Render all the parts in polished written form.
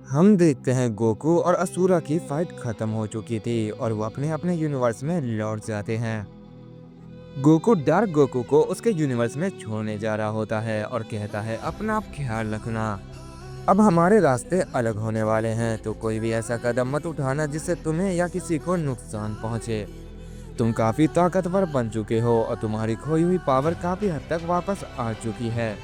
हम देखते हैं गोकू और असुरा की फाइट खत्म हो चुकी थी और वो अपने अपने यूनिवर्स में लौट जाते हैं। गोकू डार्क गोकू को उसके यूनिवर्स में छोड़ने जा रहा होता है और कहता है अपना आप ख्याल रखना। अब हमारे रास्ते अलग होने वाले हैं, तो कोई भी ऐसा कदम मत उठाना जिससे तुम्हें या किसी को नुकसान पहुंचे। तुम काफी ताकतवर बन चुके हो और तुम्हारी खोई हुई पावर काफी हद तक वापस आ चुकी है,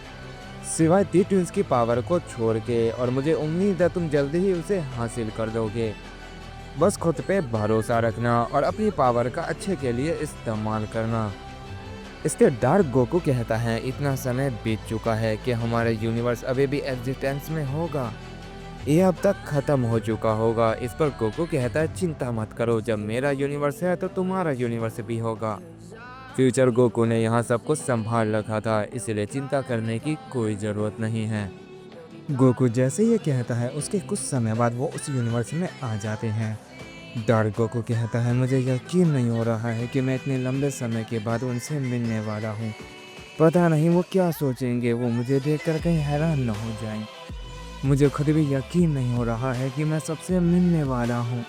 सिवाय टी ट्विंस की पावर को छोड़ के, और मुझे उम्मीद है तुम जल्दी ही उसे हासिल कर दोगे। बस खुद पे भरोसा रखना और अपनी पावर का अच्छे के लिए इस्तेमाल करना। इसके डार्क गोकू कहता है इतना समय बीत चुका है कि हमारा यूनिवर्स अभी भी एग्जिस्टेंस में होगा, ये अब तक खत्म हो चुका होगा। इस पर गोकू कहता है चिंता मत करो, जब मेरा यूनिवर्स है तो तुम्हारा यूनिवर्स भी होगा। फ्यूचर गोकू ने यहाँ सब कुछ संभाल रखा था, इसलिए चिंता करने की कोई ज़रूरत नहीं है। गोकू जैसे ये कहता है उसके कुछ समय बाद वो उस यूनिवर्स में आ जाते हैं। डार्क गोकू कहता है मुझे यकीन नहीं हो रहा है कि मैं इतने लंबे समय के बाद उनसे मिलने वाला हूँ। पता नहीं वो क्या सोचेंगे, वो मुझे देखकर कहीं हैरान न हो जाएं। मुझे खुद भी यकीन नहीं हो रहा है कि मैं सबसे मिलने वाला हूँ।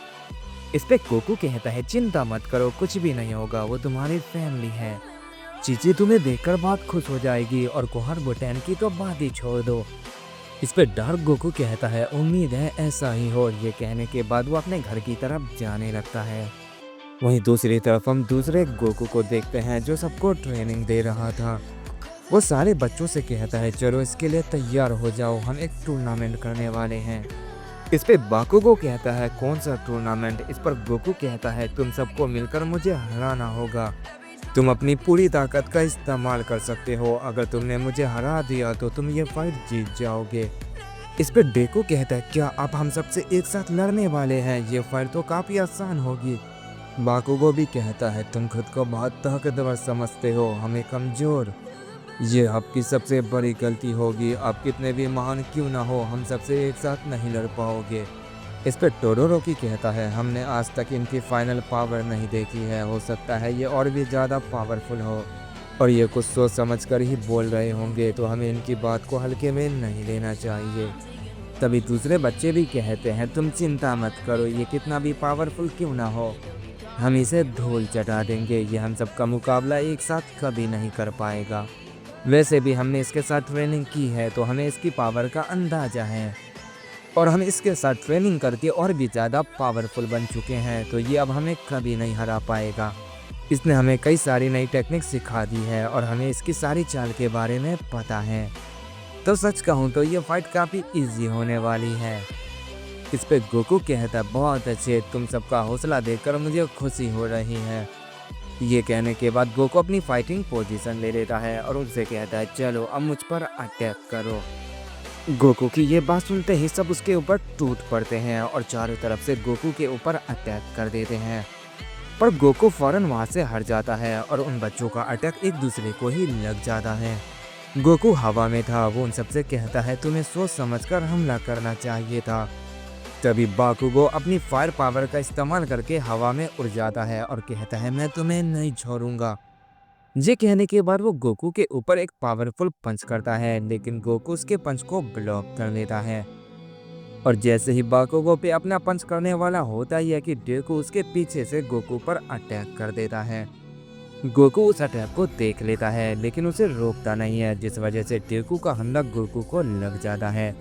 इस पे गोकू कहता है चिंता मत करो, कुछ भी नहीं होगा, वो तुम्हारी फैमिली है। चीची तुम्हें देखकर बहुत खुश हो जाएगी और कोहर बुटैन की तो बात ही छोड़ दो। इस पे डार्क गोकू कहता है उम्मीद है ऐसा ही हो। ये कहने के बाद वो अपने घर की तरफ जाने लगता है। वहीं दूसरी तरफ हम दूसरे गोकू को देखते हैं जो सबको ट्रेनिंग दे रहा था। वो सारे बच्चों से कहता है चलो इसके लिए तैयार हो जाओ, हम एक टूर्नामेंट करने वाले हैं। इस पे बाकुगो कहता है कौन सा टूर्नामेंट। इस पर गोकू कहता है तुम सबको मिलकर मुझे हराना होगा। तुम अपनी पूरी ताकत का इस्तेमाल कर सकते हो, अगर तुमने मुझे हरा दिया तो तुम ये फाइट जीत जाओगे। इस पे डेको कहता है क्या आप हम सबसे एक साथ लड़ने वाले हैं, ये फाइट तो काफ़ी आसान होगी। बाकुगो भी कहता है तुम खुद को बहुत ताकतवर समझते हो, हमें कमज़ोर। ये आपकी सबसे बड़ी गलती होगी, आप कितने भी महान क्यों ना हो, हम सबसे एक साथ नहीं लड़ पाओगे। इस पर टोडोरोकी कहता है हमने आज तक इनकी फाइनल पावर नहीं देखी है, हो सकता है ये और भी ज़्यादा पावरफुल हो और ये कुछ सोच समझ कर ही बोल रहे होंगे, तो हमें इनकी बात को हल्के में नहीं लेना चाहिए। तभी दूसरे बच्चे भी कहते हैं तुम चिंता मत करो, ये कितना भी पावरफुल क्यों ना हो, हम इसे धूल चटा देंगे, ये हम सबका मुकाबला एक साथ कभी नहीं कर पाएगा। वैसे भी हमने इसके साथ ट्रेनिंग की है तो हमें इसकी पावर का अंदाज़ा है और हम इसके साथ ट्रेनिंग करके और भी ज़्यादा पावरफुल बन चुके हैं, तो ये अब हमें कभी नहीं हरा पाएगा। इसने हमें कई सारी नई टेक्निक सिखा दी है और हमें इसकी सारी चाल के बारे में पता है, तो सच कहूँ तो ये फाइट काफ़ी इजी होने वाली है। इस पे गोकू कहता है बहुत अच्छे, तुम सबका हौसला देखकर मुझे खुशी हो रही है। ये कहने के बाद गोकू अपनी फाइटिंग पोजीशन ले लेता है और उनसे कहता है चलो अब मुझ पर अटैक करो। गोकू की ये बात सुनते ही सब उसके ऊपर टूट पड़ते हैं और चारों तरफ से गोकू के ऊपर अटैक कर देते हैं, पर गोकू फौरन वहां से हट जाता है और उन बच्चों का अटैक एक दूसरे को ही लग जाता है। गोकू हवा में था, वो उन सबसे कहता है तुम्हें सोच समझकर हमला करना चाहिए था। तभी बाकुगो अपनी फायर पावर का इस्तेमाल करके हवा में उड़ जाता है और कहता है मैं तुम्हें नहीं छोड़ूंगा। ये कहने के बाद वो गोकू के ऊपर एक पावरफुल पंच करता है, लेकिन गोकू उसके पंच को ब्लॉक कर लेता है। और जैसे ही बाकुगो पे अपना पंच करने वाला होता ही है कि डेकू उसके पीछे से गोकू पर अटैक कर देता है। गोकू उस अटैक को देख लेता है लेकिन उसे रोकता नहीं है, जिस वजह से डेकू का हमला गोकू को लग जाता है,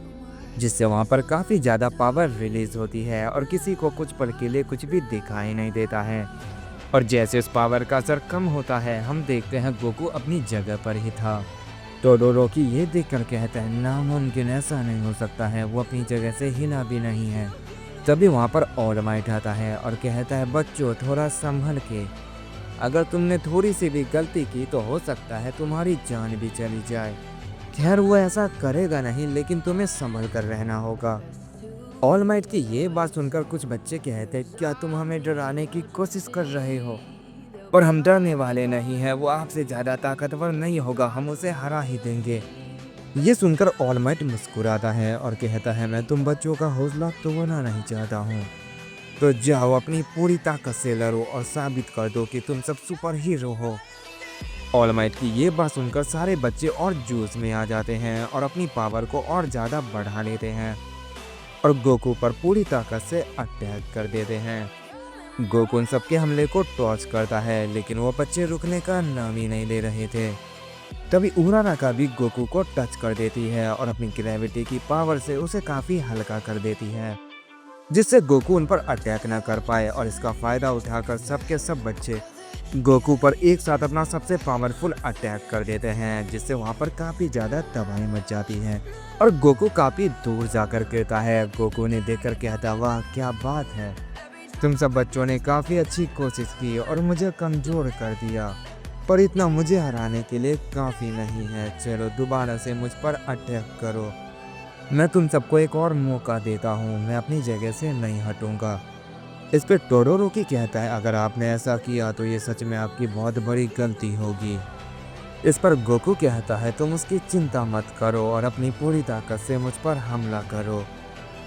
जिससे वहाँ पर काफ़ी ज़्यादा पावर रिलीज होती है और किसी को कुछ पल के लिए कुछ भी दिखाई नहीं देता है। और जैसे उस पावर का असर कम होता है हम देखते हैं गोकू अपनी जगह पर ही था। टोडोरोकी ये देखकर कहता है नामुमकिन, ऐसा नहीं हो सकता है, वो अपनी जगह से हिला भी नहीं है। तभी वहाँ पर ऑल माइट आता है और कहता है बच्चों थोड़ा संभल के, अगर तुमने थोड़ी सी भी गलती की तो हो सकता है तुम्हारी जान भी चली जाए। खैर वो ऐसा करेगा नहीं, लेकिन तुम्हें संभल कर रहना होगा। ऑल माइट की ये बात सुनकर कुछ बच्चे कहते हैं क्या तुम हमें डराने की कोशिश कर रहे हो, पर हम डरने वाले नहीं हैं, वो आपसे ज़्यादा ताकतवर नहीं होगा, हम उसे हरा ही देंगे। ये सुनकर ऑल माइट मुस्कुराता है और कहता है मैं तुम बच्चों का हौसला तोड़ना नहीं चाहता हूँ, तो जाओ अपनी पूरी ताकत से लड़ो और साबित कर दो कि तुम सब सुपर हीरो हो। ऑल माइट की ये बात सुनकर सारे बच्चे और जोश में आ जाते हैं और अपनी पावर को और ज़्यादा बढ़ा लेते हैं। और गोकू पर पूरी ताकत से अटैक कर देते हैं। गोकू उन सबके हमले को टॉर्च करता है, लेकिन वो बच्चे रुकने का नाम ही नहीं ले रहे थे। तभी उरानाका भी गोकू को टच कर देती है और अपनी ग्रेविटी की पावर से उसे काफी हल्का कर देती है, जिससे गोकू उन पर अटैक न कर पाए। और इसका फायदा उठाकर सबके सब बच्चे गोकू पर एक साथ अपना सबसे पावरफुल अटैक कर देते हैं, जिससे वहां पर काफी ज्यादा तबाही मच जाती है और गोकू काफी दूर जाकर गिरता है। गोकू ने देखकर कहता, वाह क्या बात है, तुम सब बच्चों ने काफी अच्छी कोशिश की और मुझे कमजोर कर दिया, पर इतना मुझे हराने के लिए काफी नहीं है। चलो दोबारा से मुझ पर अटैक करो, मैं तुम सबको एक और मौका देता हूँ, मैं अपनी जगह से नहीं हटूंगा। इस पे टोडोरोकी कहता है, अगर आपने ऐसा किया तो ये सच में आपकी बहुत बड़ी गलती होगी। इस पर गोकू कहता है, तुम उसकी चिंता मत करो और अपनी पूरी ताकत से मुझ पर हमला करो।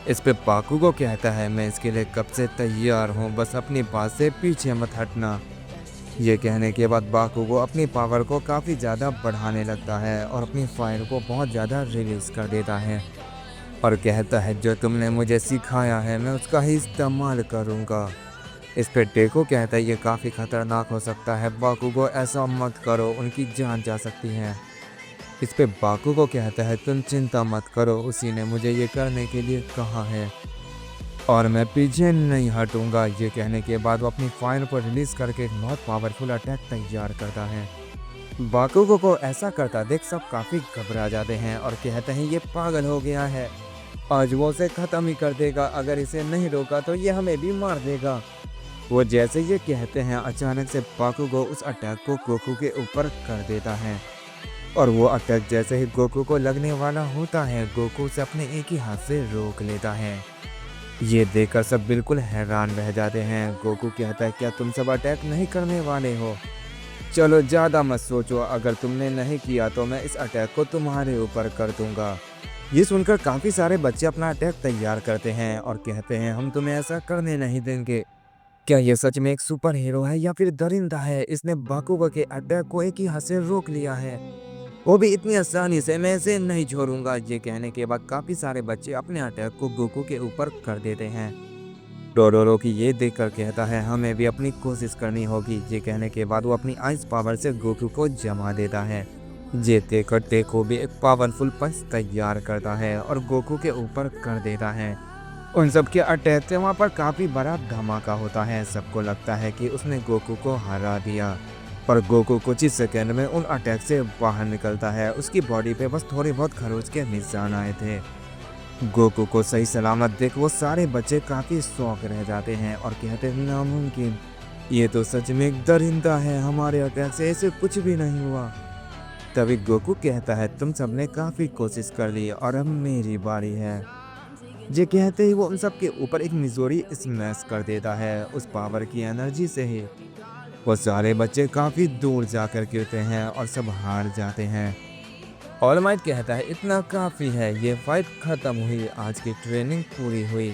इस पे बाकुगो कहता है, मैं इसके लिए कब से तैयार हूँ, बस अपनी बात से पीछे मत हटना। ये कहने के बाद बाकुगो अपनी पावर को काफ़ी ज़्यादा बढ़ाने लगता है और अपनी फायर को बहुत ज़्यादा रिलीज कर देता है और कहता है, जो तुमने मुझे सिखाया है मैं उसका ही इस्तेमाल करूँगा। इस पे टेको कहता है, ये काफ़ी खतरनाक हो सकता है, बाकुगो ऐसा मत करो, उनकी जान जा सकती है। इस पे बाकुगो कहता है, तुम चिंता मत करो, उसी ने मुझे ये करने के लिए कहा है और मैं पीछे नहीं हटूंगा। ये कहने के बाद वो अपनी फायर को रिलीज करके एक बहुत पावरफुल अटैक तैयार करता है। बाकुगो को ऐसा करता देख सब काफ़ी घबरा जाते हैं और कहते हैं, ये पागल हो गया है, आज वो उसे ख़त्म ही कर देगा, अगर इसे नहीं रोका तो ये हमें भी मार देगा। वो जैसे ये कहते हैं, अचानक से बाकुगो उस अटैक को गोकू के ऊपर कर देता है और वो अटैक जैसे ही गोकू को लगने वाला होता है, गोकू उसे अपने एक ही हाथ से रोक लेता है। ये देखकर सब बिल्कुल हैरान रह जाते हैं। गोकू कहता है, क्या तुम सब अटैक नहीं करने वाले हो? चलो ज़्यादा मत सोचो, अगर तुमने नहीं किया तो मैं इस अटैक को तुम्हारे ऊपर कर दूंगा। ये सुनकर काफ़ी सारे बच्चे अपना अटैक तैयार करते हैं और कहते हैं, हम तुम्हें ऐसा करने नहीं देंगे। क्या ये सच में एक सुपर हीरो है या फिर दरिंदा है? इसने बाकुगो के अटैक को एक ही हाथ से रोक लिया है, वो भी इतनी आसानी से, मैं इसे नहीं छोड़ूंगा। ये कहने के बाद काफ़ी सारे बच्चे अपने अटैक को गोकू के ऊपर कर देते हैं। टोडोरोकी ये देखकर कहता है, हमें भी अपनी कोशिश करनी होगी। ये कहने के बाद वो अपनी आइस पावर से गोकू को जमा देता है। ये देखकर टेको भी एक पावरफुल पंच तैयार करता है और गोकू के ऊपर कर देता है। उन सब के अटैक से वहाँ पर काफ़ी बड़ा धमाका होता है। सबको लगता है कि उसने गोकू को हरा दिया, पर गोकू कुछ ही सेकंड में उन अटैक से बाहर निकलता है। उसकी बॉडी पे बस थोड़ी बहुत खरोच के निशान आए थे। गोकू को सही सलामत देख वो सारे बच्चे काफ़ी शौक रह जाते हैं और कहते हैं, नामुमकिन, ये तो सच में एक दरिंदा है, हमारे अटैक से ऐसे कुछ भी नहीं हुआ। तभी गोकू कहता है, तुम सबने काफ़ी कोशिश कर ली और अब मेरी बारी है। ये कहते ही वो उन सब के ऊपर एक मिजोरी स्मैश कर देता है। उस पावर की एनर्जी से ही वो सारे बच्चे काफ़ी दूर जाकर गिरते हैं और सब हार जाते हैं। ऑल माइट कहता है, इतना काफ़ी है, ये फाइट ख़त्म हुई, आज की ट्रेनिंग पूरी हुई।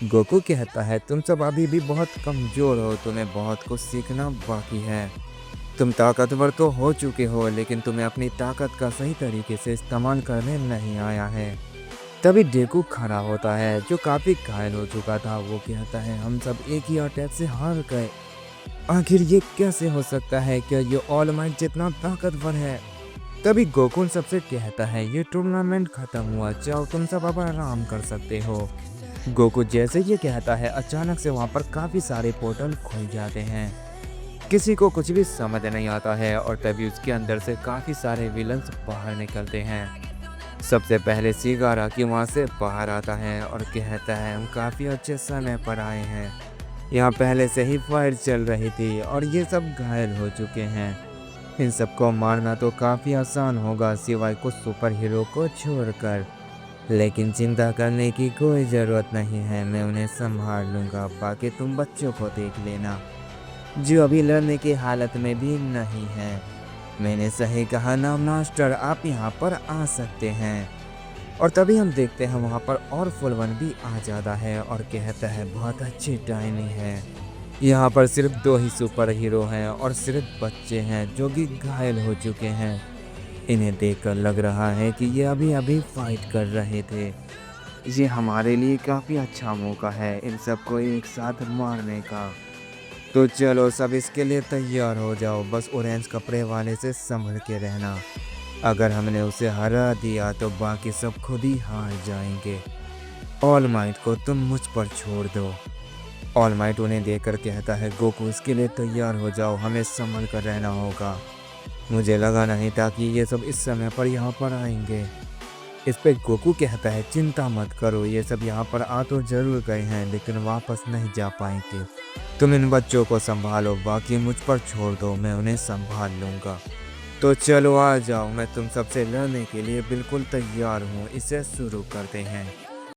गोकू कहता है, तुम सब अभी भी बहुत कमज़ोर हो, तुम्हें बहुत कुछ सीखना बाकी है। तुम ताकतवर तो हो चुके हो, लेकिन तुम्हें अपनी ताकत का सही तरीके से इस्तेमाल करने नहीं आया है। तभी डेकू खड़ा होता है, जो काफ़ी घायल हो चुका था। वो कहता है, हम सब एक ही अटैक से हार गए, आखिर ये कैसे हो सकता है? क्या ये ऑल माइट जितना ताकतवर है? तभी गोकू सबसे कहता है, ये टूर्नामेंट खत्म हुआ, चाहो तुम सब अब आराम कर सकते हो। गोकू जैसे ये कहता है, अचानक से वहाँ पर काफ़ी सारे पोर्टल खुल जाते हैं। किसी को कुछ भी समझ नहीं आता है और तभी उसके अंदर से काफ़ी सारे विलन्स बाहर निकलते हैं। सबसे पहले शिगाराकी वहाँ से बाहर आता है और कहता है, हम काफ़ी अच्छे समय पर आए हैं, यहाँ पहले से ही फायर चल रही थी और ये सब घायल हो चुके हैं। इन सबको मारना तो काफ़ी आसान होगा, सिवाय कुछ सुपर हीरो को छोड़कर, लेकिन चिंता करने की कोई ज़रूरत नहीं है, मैं उन्हें संभाल लूँगा। बाकी तुम बच्चों को देख लेना, जो अभी लड़ने की हालत में भी नहीं है। मैंने सही कहा ना मास्टर, आप यहाँ पर आ सकते हैं। और तभी हम देखते हैं वहाँ पर और फुल वन भी आ जाता है और कहता है, बहुत अच्छी टाइमिंग है, यहाँ पर सिर्फ 2 ही सुपर हीरो हैं और सिर्फ बच्चे हैं जो कि घायल हो चुके हैं। इन्हें देखकर लग रहा है कि ये अभी अभी फाइट कर रहे थे। ये हमारे लिए काफ़ी अच्छा मौका है इन सबको एक साथ मारने का। तो चलो सब इसके लिए तैयार हो जाओ, बस ऑरेंज कपड़े वाले से संभल के रहना। अगर हमने उसे हरा दिया तो बाकी सब खुद ही हार जाएंगे। ऑल माइट को तुम मुझ पर छोड़ दो। ऑल माइट उन्हें देखकर कहता है, गोकू इसके लिए तैयार हो जाओ, हमें संभल कर रहना होगा। मुझे लगा नहीं था कि ये सब इस समय पर यहाँ पर आएंगे। इस पे गोकू कहता है, चिंता मत करो, ये सब यहाँ पर आ तो जरूर गए हैं लेकिन वापस नहीं जा पाएंगे। तुम इन बच्चों को संभालो, बाकी मुझ पर छोड़ दो, मैं उन्हें संभाल लूँगा। तो चलो आ जाओ, मैं तुम सबसे लड़ने के लिए बिल्कुल तैयार हूँ, इसे शुरू करते हैं।